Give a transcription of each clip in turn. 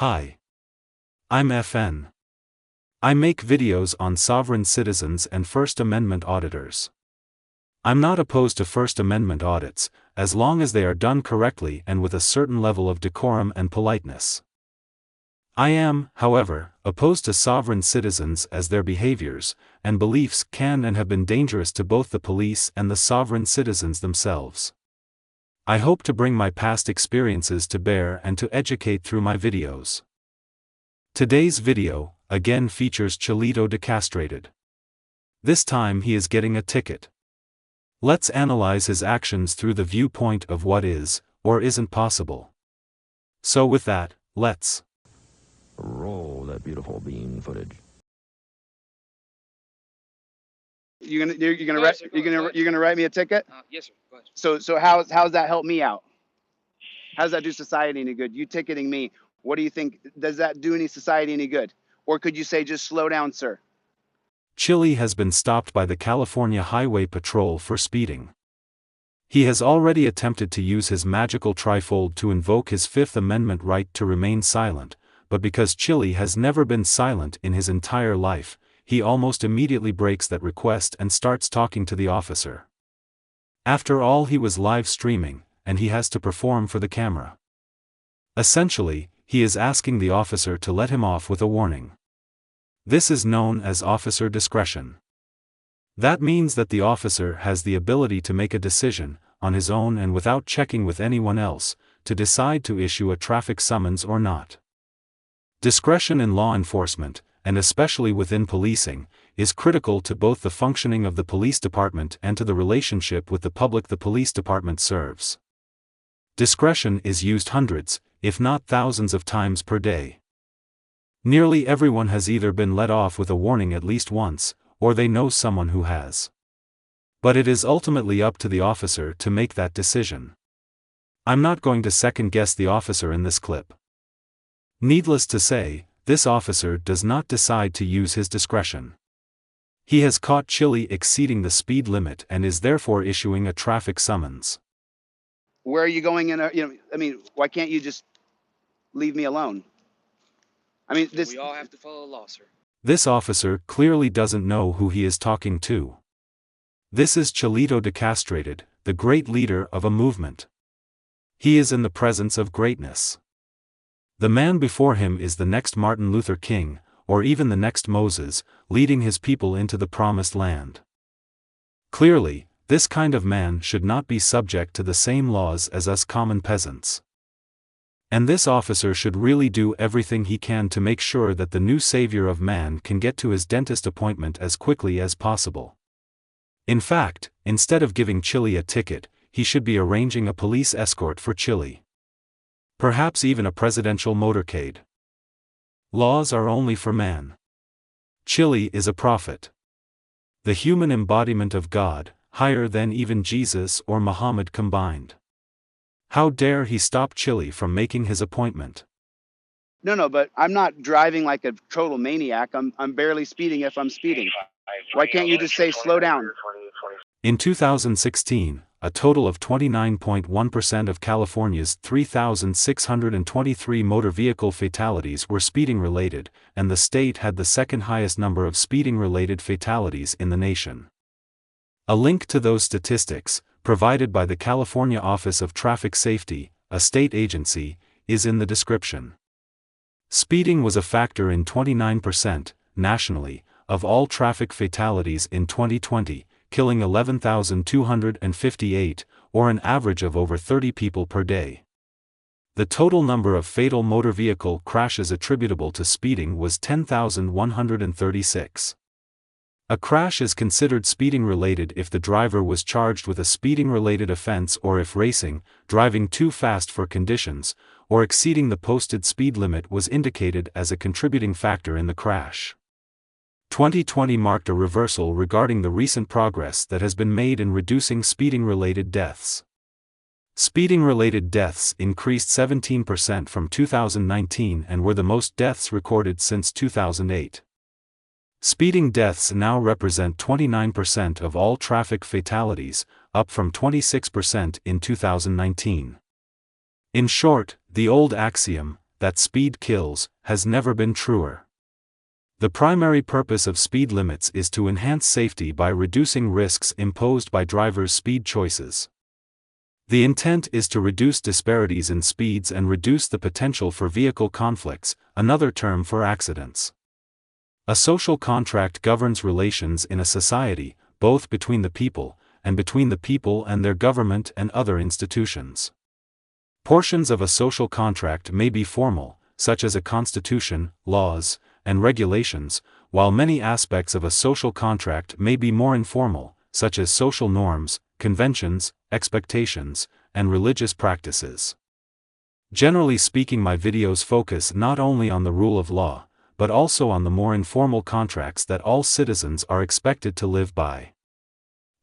Hi. I'm FN. I make videos on sovereign citizens and First Amendment auditors. I'm not opposed to First Amendment audits, as long as they are done correctly and with a certain level of decorum and politeness. I am, however, opposed to sovereign citizens as their behaviors and beliefs can and have been dangerous to both the police and the sovereign citizens themselves. I hope to bring my past experiences to bear and to educate through my videos. Today's video, again, features Chille decastrated. This time he is getting a ticket. Let's analyze his actions through the viewpoint of what is, or isn't possible. So with that, let's roll that beautiful bean footage. You're gonna write me a ticket? Yes, sir. Go ahead. So how's that help me out? How does that do society any good? You ticketing me, what do you think? Does that do any society any good? Or could you say just slow down, sir? Chille has been stopped by the California Highway Patrol for speeding. He has already attempted to use his magical trifold to invoke his Fifth Amendment right to remain silent, but because Chille has never been silent in his entire life, he almost immediately breaks that request and starts talking to the officer. After all, he was live streaming, and he has to perform for the camera. Essentially, he is asking the officer to let him off with a warning. This is known as officer discretion. That means that the officer has the ability to make a decision, on his own and without checking with anyone else, to decide to issue a traffic summons or not. Discretion in law enforcement, and especially within policing, is critical to both the functioning of the police department and to the relationship with the public the police department serves. Discretion is used hundreds, if not thousands of times per day. Nearly everyone has either been let off with a warning at least once, or they know someone who has. But it is ultimately up to the officer to make that decision. I'm not going to second-guess the officer in this clip. Needless to say, this officer does not decide to use his discretion. He has caught Chille exceeding the speed limit and is therefore issuing a traffic summons. Where are you going in why can't you just leave me alone? We all have to follow the law, sir. This officer clearly doesn't know who he is talking to. This is Chille decastrated, the great leader of a movement. He is in the presence of greatness. The man before him is the next Martin Luther King, or even the next Moses, leading his people into the promised land. Clearly, this kind of man should not be subject to the same laws as us common peasants. And this officer should really do everything he can to make sure that the new savior of man can get to his dentist appointment as quickly as possible. In fact, instead of giving Chille a ticket, he should be arranging a police escort for Chille. Perhaps even a presidential motorcade. Laws are only for man. Chille is a prophet. The human embodiment of God, higher than even Jesus or Muhammad combined. How dare he stop Chille from making his appointment? No, but I'm not driving like a total maniac. I'm barely speeding if I'm speeding. Why can't you just say slow down? In 2016, a total of 29.1% of California's 3,623 motor vehicle fatalities were speeding-related, and the state had the second highest number of speeding-related fatalities in the nation. A link to those statistics, provided by the California Office of Traffic Safety, a state agency, is in the description. Speeding was a factor in 29%, nationally, of all traffic fatalities in 2020, killing 11,258, or an average of over 30 people per day. The total number of fatal motor vehicle crashes attributable to speeding was 10,136. A crash is considered speeding-related if the driver was charged with a speeding-related offense or if racing, driving too fast for conditions, or exceeding the posted speed limit was indicated as a contributing factor in the crash. 2020 marked a reversal regarding the recent progress that has been made in reducing speeding-related deaths. Speeding-related deaths increased 17% from 2019 and were the most deaths recorded since 2008. Speeding deaths now represent 29% of all traffic fatalities, up from 26% in 2019. In short, the old axiom, that speed kills, has never been truer. The primary purpose of speed limits is to enhance safety by reducing risks imposed by drivers' speed choices. The intent is to reduce disparities in speeds and reduce the potential for vehicle conflicts, another term for accidents. A social contract governs relations in a society, both between the people, and between the people and their government and other institutions. Portions of a social contract may be formal, such as a constitution, laws, and regulations, while many aspects of a social contract may be more informal, such as social norms, conventions, expectations, and religious practices. Generally speaking, my videos focus not only on the rule of law, but also on the more informal contracts that all citizens are expected to live by.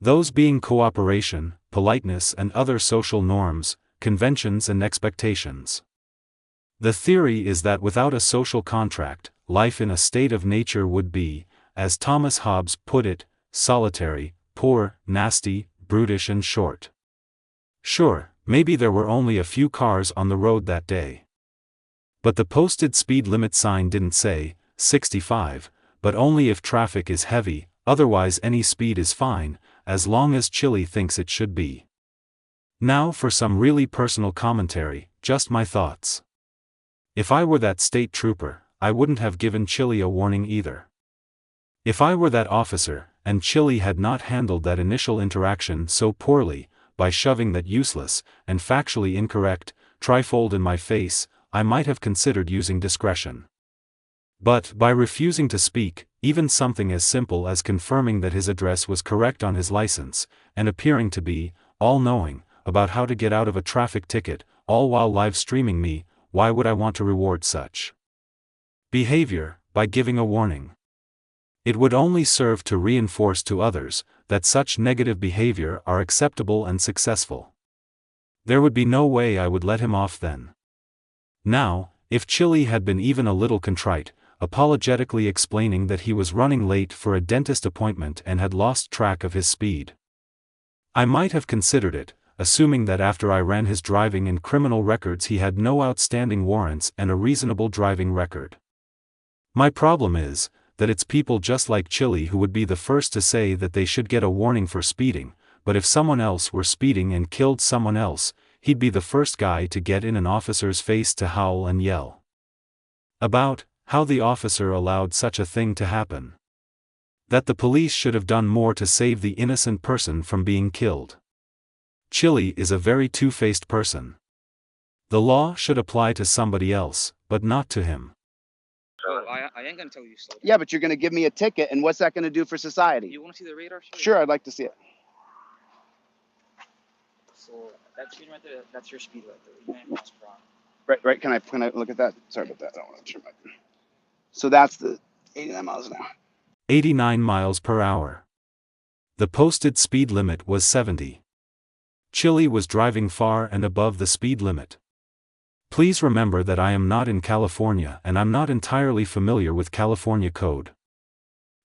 Those being cooperation, politeness, and other social norms, conventions, and expectations. The theory is that without a social contract, life in a state of nature would be, as Thomas Hobbes put it, solitary, poor, nasty, brutish, and short. Sure, maybe there were only a few cars on the road that day. But the posted speed limit sign didn't say 65, but only if traffic is heavy, otherwise any speed is fine, as long as Chille thinks it should be. Now for some really personal commentary, just my thoughts. If I were that state trooper, I wouldn't have given Chille a warning either. If I were that officer, and Chille had not handled that initial interaction so poorly, by shoving that useless, and factually incorrect, trifold in my face, I might have considered using discretion. But, by refusing to speak, even something as simple as confirming that his address was correct on his license, and appearing to be, all-knowing, about how to get out of a traffic ticket, all while live-streaming me, why would I want to reward such behavior by giving a warning? It would only serve to reinforce to others that such negative behavior are acceptable and successful. There would be no way I would let him off then. Now, if Chille had been even a little contrite, apologetically explaining that he was running late for a dentist appointment and had lost track of his speed, I might have considered it, assuming that after I ran his driving and criminal records he had no outstanding warrants and a reasonable driving record. My problem is, that it's people just like Chille who would be the first to say that they should get a warning for speeding, but if someone else were speeding and killed someone else, he'd be the first guy to get in an officer's face to howl and yell about how the officer allowed such a thing to happen. That the police should have done more to save the innocent person from being killed. Chille is a very two-faced person. The law should apply to somebody else, but not to him. Oh, I ain't gonna tell you slow down. Yeah, but you're going to give me a ticket, and what's that going to do for society? You want to see the radar? Sure, I'd like to see it. So that speed right there, that's your speed right there, 89 miles per hour. Right. Can I look at that? Sorry about that. I don't want to turn my. So that's the 89 miles an hour. 89 miles per hour. The posted speed limit was 70. Chille was driving far and above the speed limit. Please remember that I am not in California and I'm not entirely familiar with California code.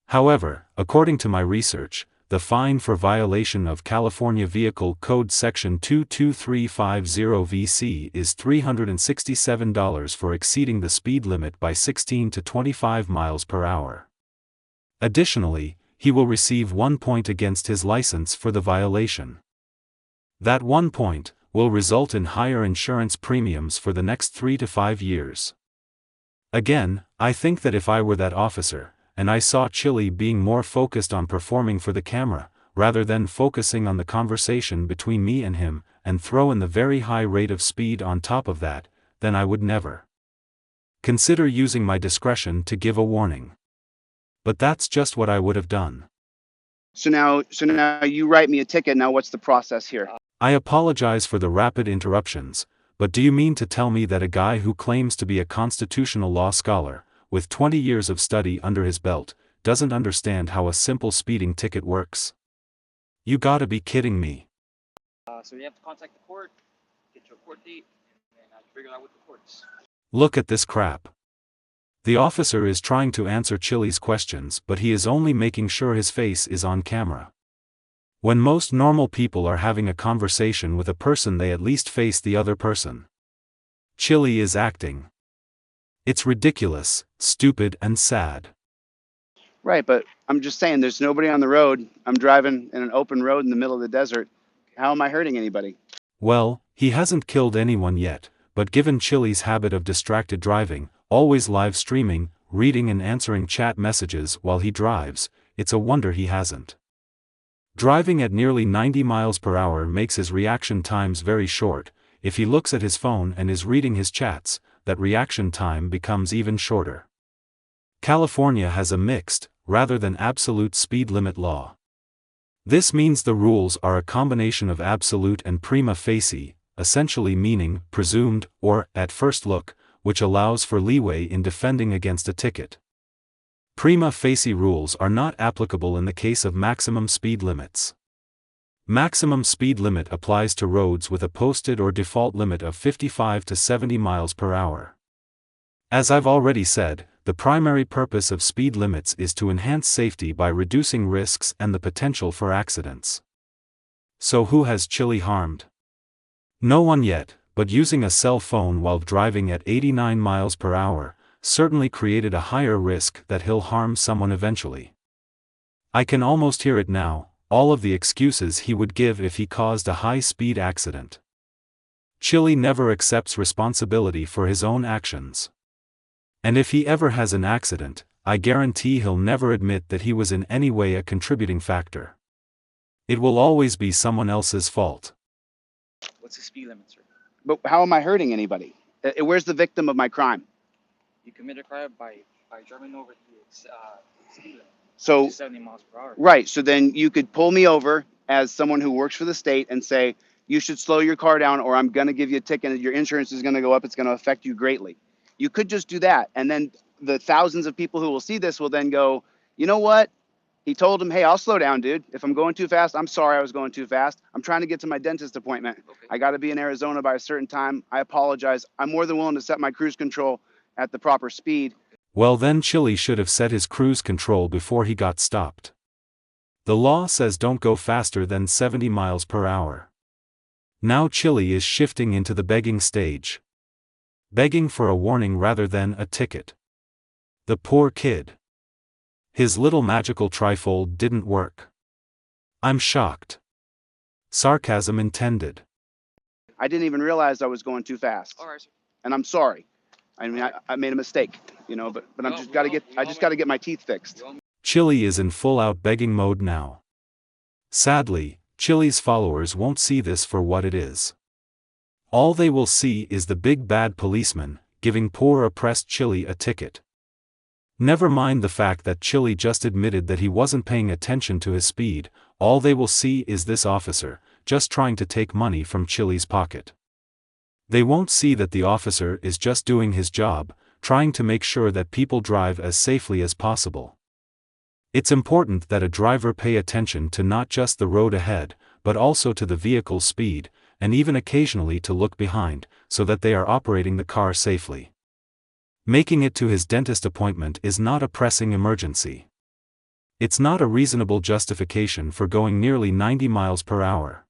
However, according to my research, the fine for violation of California Vehicle Code Section 22350 VC is $367 for exceeding the speed limit by 16 to 25 miles per hour. Additionally, he will receive 1 point against his license for the violation. That 1 point will result in higher insurance premiums for the next 3 to 5 years. Again, I think that if I were that officer, and I saw Chille being more focused on performing for the camera, rather than focusing on the conversation between me and him, and throw in the very high rate of speed on top of that, then I would never consider using my discretion to give a warning. But that's just what I would have done. So now you write me a ticket. Now what's the process here? I apologize for the rapid interruptions, but do you mean to tell me that a guy who claims to be a constitutional law scholar, with 20 years of study under his belt, doesn't understand how a simple speeding ticket works? You gotta be kidding me. So you have to contact the court, get your court date, and then figure out what the court's. Look at this crap. The officer is trying to answer Chille's questions, but he is only making sure his face is on camera. When most normal people are having a conversation with a person, they at least face the other person. Chille is acting. It's ridiculous, stupid and sad. Right, but I'm just saying there's nobody on the road. I'm driving in an open road in the middle of the desert. How am I hurting anybody? Well, he hasn't killed anyone yet, but given Chille's habit of distracted driving, always live streaming, reading and answering chat messages while he drives, it's a wonder he hasn't. Driving at nearly 90 miles per hour makes his reaction times very short. If he looks at his phone and is reading his chats, that reaction time becomes even shorter. California has a mixed, rather than absolute speed limit law. This means the rules are a combination of absolute and prima facie, essentially meaning presumed or at first look, which allows for leeway in defending against a ticket. Prima facie rules are not applicable in the case of maximum speed limits. Maximum speed limit applies to roads with a posted or default limit of 55 to 70 miles per hour. As I've already said, the primary purpose of speed limits is to enhance safety by reducing risks and the potential for accidents. So who has Chille harmed? No one yet, but using a cell phone while driving at 89 miles per hour, certainly created a higher risk that he'll harm someone eventually. I can almost hear it now, all of the excuses he would give if he caused a high-speed accident. Chille never accepts responsibility for his own actions. And if he ever has an accident, I guarantee he'll never admit that he was in any way a contributing factor. It will always be someone else's fault. What's the speed limit, sir? But how am I hurting anybody? Where's the victim of my crime? You commit a crime by driving over the speed limit. So, Which is 70 miles per hour. right, so then you could pull me over as someone who works for the state and say, you should slow your car down or I'm going to give you a ticket and your insurance is going to go up, it's going to affect you greatly. You could just do that, and then the thousands of people who will see this will then go, you know what? He told him, hey, I'll slow down, dude. If I'm going too fast, I'm sorry I was going too fast. I'm trying to get to my dentist appointment. Okay. I got to be in Arizona by a certain time. I apologize. I'm more than willing to set my cruise control at the proper speed. Well, then Chille should have set his cruise control before he got stopped. The law says don't go faster than 70 miles per hour. Now Chille is shifting into the begging stage. Begging for a warning rather than a ticket. The poor kid. His little magical trifold didn't work. I'm shocked. Sarcasm intended. I didn't even realize I was going too fast. All right, sir. And I'm sorry. I mean, I made a mistake, you know, but I just got to get my teeth fixed. Chille is in full-out begging mode now. Sadly, Chille's followers won't see this for what it is. All they will see is the big bad policeman, giving poor oppressed Chille a ticket. Never mind the fact that Chille just admitted that he wasn't paying attention to his speed, all they will see is this officer, just trying to take money from Chille's pocket. They won't see that the officer is just doing his job, trying to make sure that people drive as safely as possible. It's important that a driver pay attention to not just the road ahead, but also to the vehicle's speed, and even occasionally to look behind, so that they are operating the car safely. Making it to his dentist appointment is not a pressing emergency. It's not a reasonable justification for going nearly 90 miles per hour.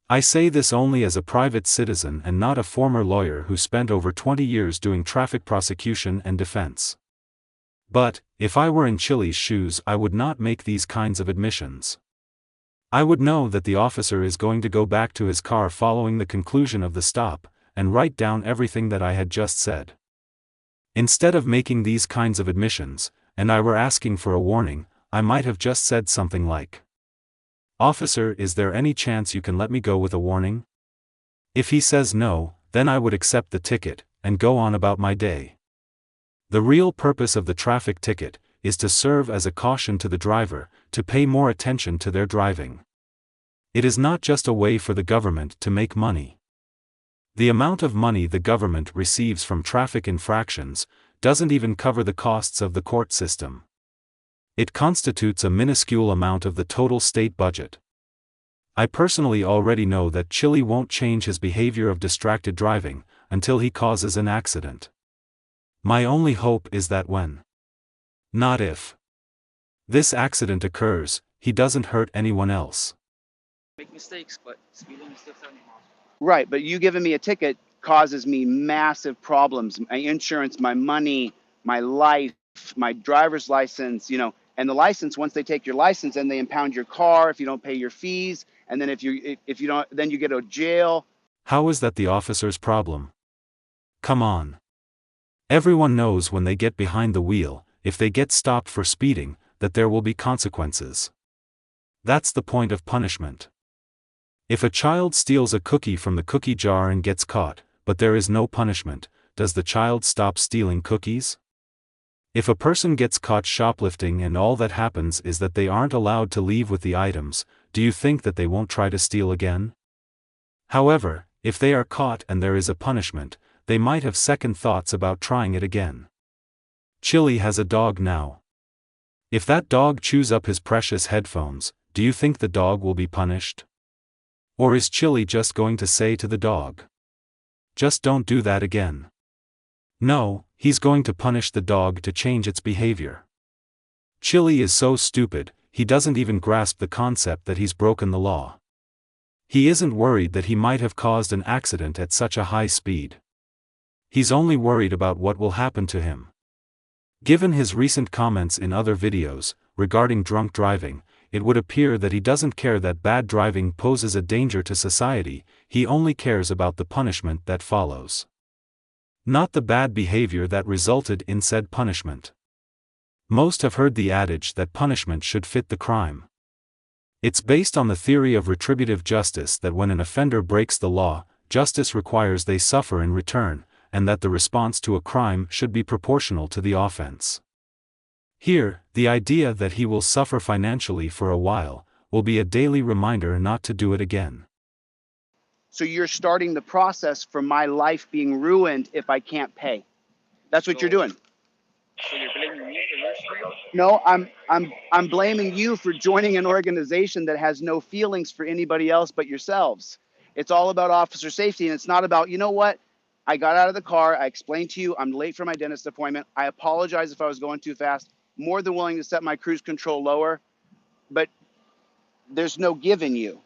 I say this only as a private citizen and not a former lawyer who spent over 20 years doing traffic prosecution and defense. But, if I were in Chille's shoes, I would not make these kinds of admissions. I would know that the officer is going to go back to his car following the conclusion of the stop, and write down everything that I had just said. Instead of making these kinds of admissions, and I were asking for a warning, I might have just said something like, "Officer, is there any chance you can let me go with a warning?" If he says no, then I would accept the ticket, and go on about my day. The real purpose of the traffic ticket is to serve as a caution to the driver, to pay more attention to their driving. It is not just a way for the government to make money. The amount of money the government receives from traffic infractions doesn't even cover the costs of the court system. It constitutes a minuscule amount of the total state budget. I personally already know that Chille won't change his behavior of distracted driving until he causes an accident. My only hope is that when, not if, this accident occurs, he doesn't hurt anyone else. Make mistakes, but speed limit is still 70 miles. Right, but you giving me a ticket causes me massive problems. My insurance, my money, my life, my driver's license, you know, and the license, once they take your license and they impound your car if you don't pay your fees. And then if you don't, then you get to jail. How is that the officer's problem? Come on. Everyone knows when they get behind the wheel, if they get stopped for speeding, that there will be consequences. That's the point of punishment. If a child steals a cookie from the cookie jar and gets caught, but there is no punishment, does the child stop stealing cookies? If a person gets caught shoplifting and all that happens is that they aren't allowed to leave with the items, do you think that they won't try to steal again? However, if they are caught and there is a punishment, they might have second thoughts about trying it again. Chille has a dog now. If that dog chews up his precious headphones, do you think the dog will be punished? Or is Chille just going to say to the dog, "Just don't do that again"? No, he's going to punish the dog to change its behavior. Chille is so stupid, he doesn't even grasp the concept that he's broken the law. He isn't worried that he might have caused an accident at such a high speed. He's only worried about what will happen to him. Given his recent comments in other videos, regarding drunk driving, it would appear that he doesn't care that bad driving poses a danger to society, he only cares about the punishment that follows. Not the bad behavior that resulted in said punishment. Most have heard the adage that punishment should fit the crime. It's based on the theory of retributive justice that when an offender breaks the law, justice requires they suffer in return, and that the response to a crime should be proportional to the offense. Here, the idea that he will suffer financially for a while, will be a daily reminder not to do it again. So you're starting the process for my life being ruined if I can't pay. That's what you're doing. So you're blaming me for your screw? No, I'm blaming you for joining an organization that has no feelings for anybody else but yourselves. It's all about officer safety, and it's not about, you know what? I got out of the car, I explained to you I'm late for my dentist appointment. I apologize if I was going too fast. More than willing to set my cruise control lower, but there's no giving you.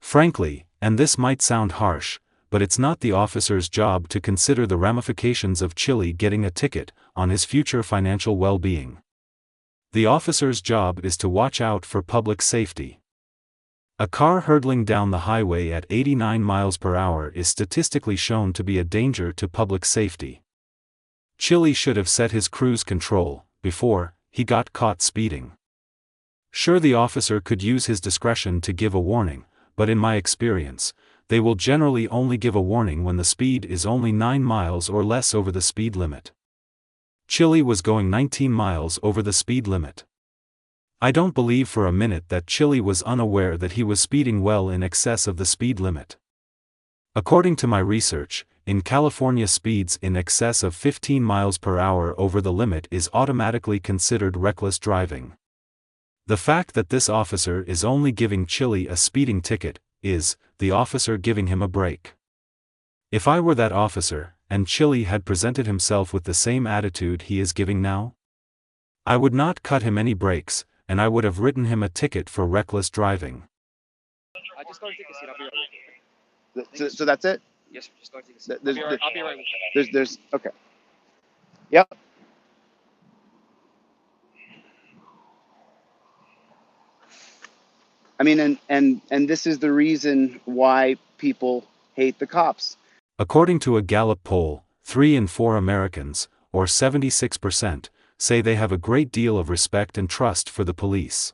Frankly, and this might sound harsh, but it's not the officer's job to consider the ramifications of Chille getting a ticket on his future financial well-being. The officer's job is to watch out for public safety. A car hurtling down the highway at 89 miles per hour is statistically shown to be a danger to public safety. Chille should have set his cruise control before he got caught speeding. Sure, the officer could use his discretion to give a warning, but in my experience, they will generally only give a warning when the speed is only 9 miles or less over the speed limit. Chille was going 19 miles over the speed limit. I don't believe for a minute that Chille was unaware that he was speeding well in excess of the speed limit. According to my research, in California, speeds in excess of 15 miles per hour over the limit is automatically considered reckless driving. The fact that this officer is only giving Chille a speeding ticket is the officer giving him a break. If I were that officer, and Chille had presented himself with the same attitude he is giving now, I would not cut him any breaks, and I would have written him a ticket for reckless driving. I just started taking a seat. I'll be right with you. So that's it? Yes, sir. Just started taking a seat. There's- I'll be right with you. There's okay. Yep. I mean, and this is the reason why people hate the cops. According to a Gallup poll, 3 in 4 Americans, or 76%, say they have a great deal of respect and trust for the police.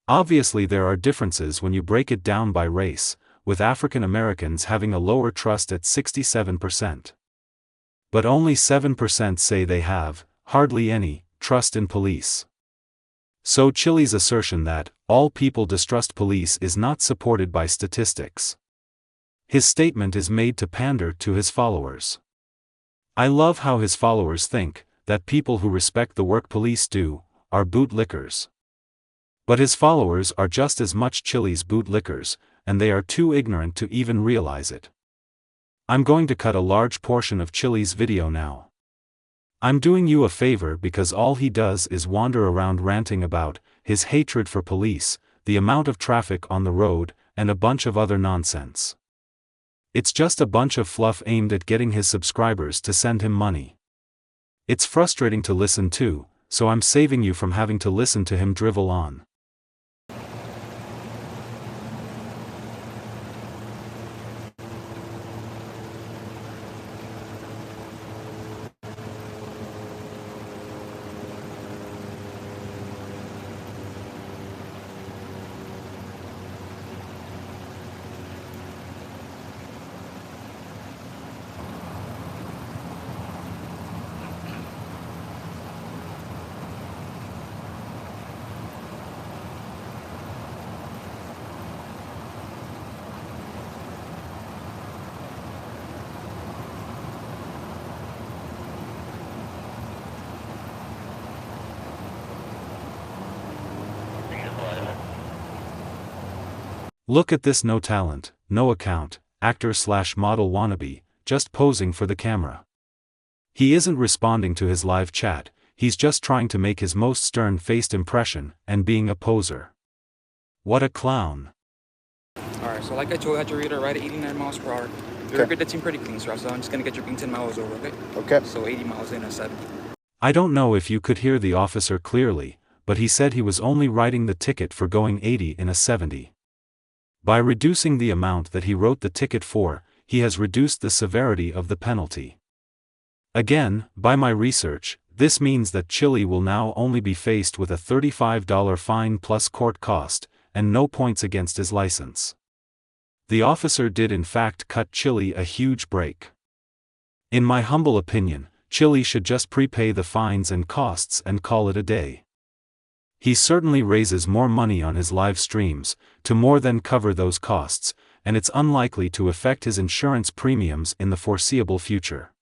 Obviously, there are differences when you break it down by race, with African Americans having a lower trust at 67%. But only 7% say they have, hardly any, trust in police. So Chille's assertion that all people distrust police is not supported by statistics. His statement is made to pander to his followers. I love how his followers think that people who respect the work police do are bootlickers. But his followers are just as much Chille's bootlickers, and they are too ignorant to even realize it. I'm going to cut a large portion of Chille's video now. I'm doing you a favor because all he does is wander around ranting about his hatred for police, the amount of traffic on the road, and a bunch of other nonsense. It's just a bunch of fluff aimed at getting his subscribers to send him money. It's frustrating to listen to, so I'm saving you from having to listen to him drivel on. Look at this no talent, no account, actor/model wannabe, just posing for the camera. He isn't responding to his live chat, he's just trying to make his most stern-faced impression, and being a poser. What a clown. Alright, so like I told you, I had your reader right at 89 miles per hour. Your record did seem pretty clean, so I'm just gonna get your being 10 miles over, okay? Okay. So 80 miles in at 70. I don't know if you could hear the officer clearly, but he said he was only writing the ticket for going 80 in a 70. By reducing the amount that he wrote the ticket for, he has reduced the severity of the penalty. Again, by my research, this means that Chille will now only be faced with a $35 fine plus court cost, and no points against his license. The officer did in fact cut Chille a huge break. In my humble opinion, Chille should just prepay the fines and costs and call it a day. He certainly raises more money on his live streams, to more than cover those costs, and it's unlikely to affect his insurance premiums in the foreseeable future.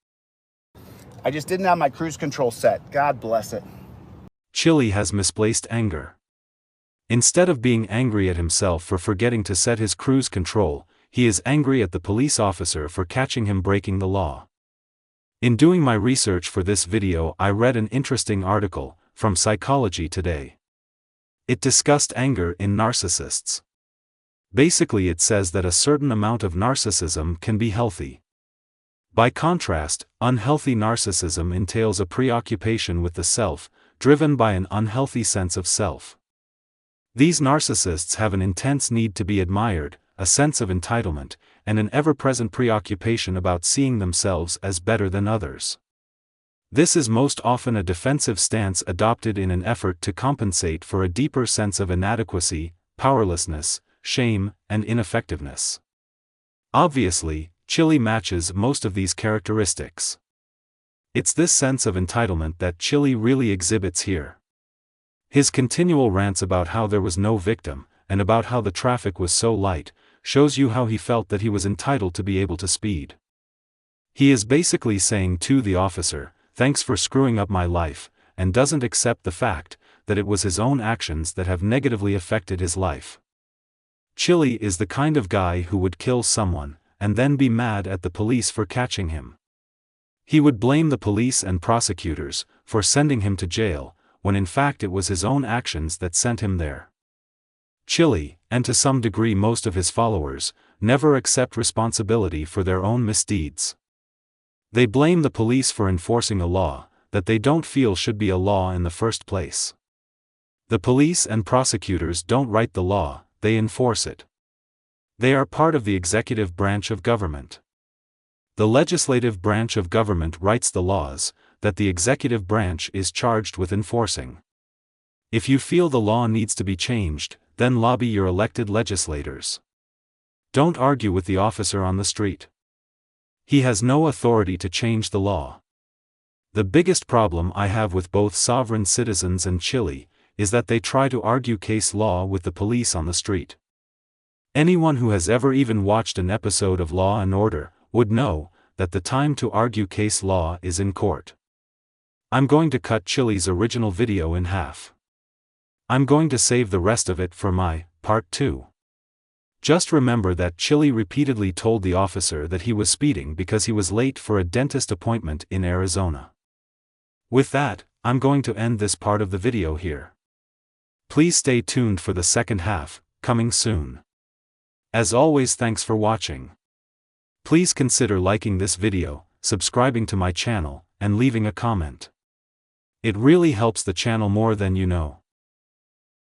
I just didn't have my cruise control set. God bless it. Chille has misplaced anger. Instead of being angry at himself for forgetting to set his cruise control, he is angry at the police officer for catching him breaking the law. In doing my research for this video, I read an interesting article from Psychology Today. It discussed anger in narcissists. Basically, it says that a certain amount of narcissism can be healthy. By contrast, unhealthy narcissism entails a preoccupation with the self, driven by an unhealthy sense of self. These narcissists have an intense need to be admired, a sense of entitlement, and an ever-present preoccupation about seeing themselves as better than others. This is most often a defensive stance adopted in an effort to compensate for a deeper sense of inadequacy, powerlessness, shame, and ineffectiveness. Obviously, Chille matches most of these characteristics. It's this sense of entitlement that Chille really exhibits here. His continual rants about how there was no victim, and about how the traffic was so light, shows you how he felt that he was entitled to be able to speed. He is basically saying to the officer, "Thanks for screwing up my life," and doesn't accept the fact that it was his own actions that have negatively affected his life. Chille is the kind of guy who would kill someone, and then be mad at the police for catching him. He would blame the police and prosecutors for sending him to jail, when in fact it was his own actions that sent him there. Chille, and to some degree most of his followers, never accept responsibility for their own misdeeds. They blame the police for enforcing a law that they don't feel should be a law in the first place. The police and prosecutors don't write the law, they enforce it. They are part of the executive branch of government. The legislative branch of government writes the laws that the executive branch is charged with enforcing. If you feel the law needs to be changed, then lobby your elected legislators. Don't argue with the officer on the street. He has no authority to change the law. The biggest problem I have with both sovereign citizens and Chille is that they try to argue case law with the police on the street. Anyone who has ever even watched an episode of Law and Order would know that the time to argue case law is in court. I'm going to cut Chille's original video in half. I'm going to save the rest of it for my part 2. Just remember that Chille repeatedly told the officer that he was speeding because he was late for a dentist appointment in Arizona. With that, I'm going to end this part of the video here. Please stay tuned for the second half, coming soon. As always, thanks for watching. Please consider liking this video, subscribing to my channel, and leaving a comment. It really helps the channel more than you know.